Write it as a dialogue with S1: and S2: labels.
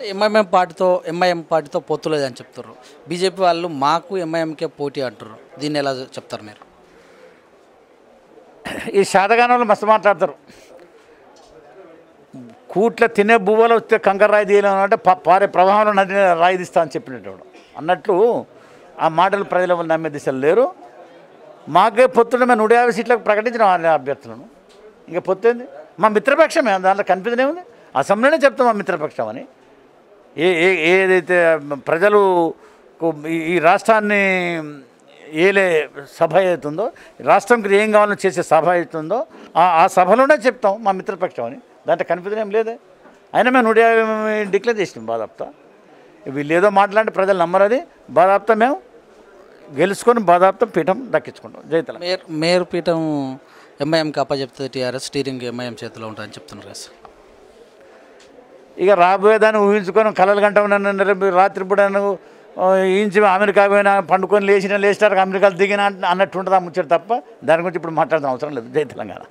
S1: MIM పార్టీతో పొత్తు లేదని చెప్తారు. బీజేపీ వాళ్ళు మాకు ఎంఐఎంకే పోటీ అంటారు. దీన్ని ఎలా చెప్తారు మీరు?
S2: ఈ శాతగానంలో మస్తు మాట్లాడతారు. కూట్ల తినే బువ్వలు వస్తే కంకర రాయి తీయలేము అంటే పారే ప్రవాహంలో నది రాయి తీస్తా అని చెప్పినట్టు అన్నట్లు ఆ మాటలు ప్రజల వల్ల నమ్మే దిశలు లేరు. మాకే పొత్తున్న మేము 150 సీట్లకు ప్రకటించిన వాళ్ళ అభ్యర్థులను. ఇంకా పొత్తేంది మా మిత్రపక్షమే, దాంట్లో కన్ఫ్యూజన్ ఏముంది? అసెంబ్లీనే చెప్తాం మా మిత్రపక్షం అని. ఏదైతే ప్రజలు ఈ రాష్ట్రాన్ని ఏలే సభ అవుతుందో, రాష్ట్రంకి ఏం కావాలో చేసే సభ అవుతుందో ఆ సభలోనే చెప్తాం మా మిత్రపక్షం అని. దాంట్లో కన్ఫ్యూజన్ ఏం లేదే. అయినా మేము 150 డిక్లేర్ చేసినాం బాధాప్తా. వీళ్ళు ఏదో మాట్లాడితే ప్రజలు నమ్మరది. బాధాప్తా మేము గెలుచుకొని బాధాప్తా పీఠం దక్కించుకుంటాం. జైతల
S1: మేయర్ పీఠం ఎంఐఎంకి అప్పచెప్తుంది టీఆర్ఎస్, స్టీరింగ్ ఎంఐఎం చేతిలో ఉంటుందని చెప్తున్నారు కదా సార్.
S2: ఇక రాబోయేదాన్ని ఊహించుకొని కలలు గంట ఉన్నాను రాత్రి పూట ఈంచి అమెరికా పోయినా పండుకొని లేచినా లేచినారు అమెరికాలో దిగినా అన్నట్టు ఉంటుంది ఆ ముచ్చట తప్ప దాని గురించి ఇప్పుడు మాట్లాడడం అవసరం లేదు. జై తెలంగాణ.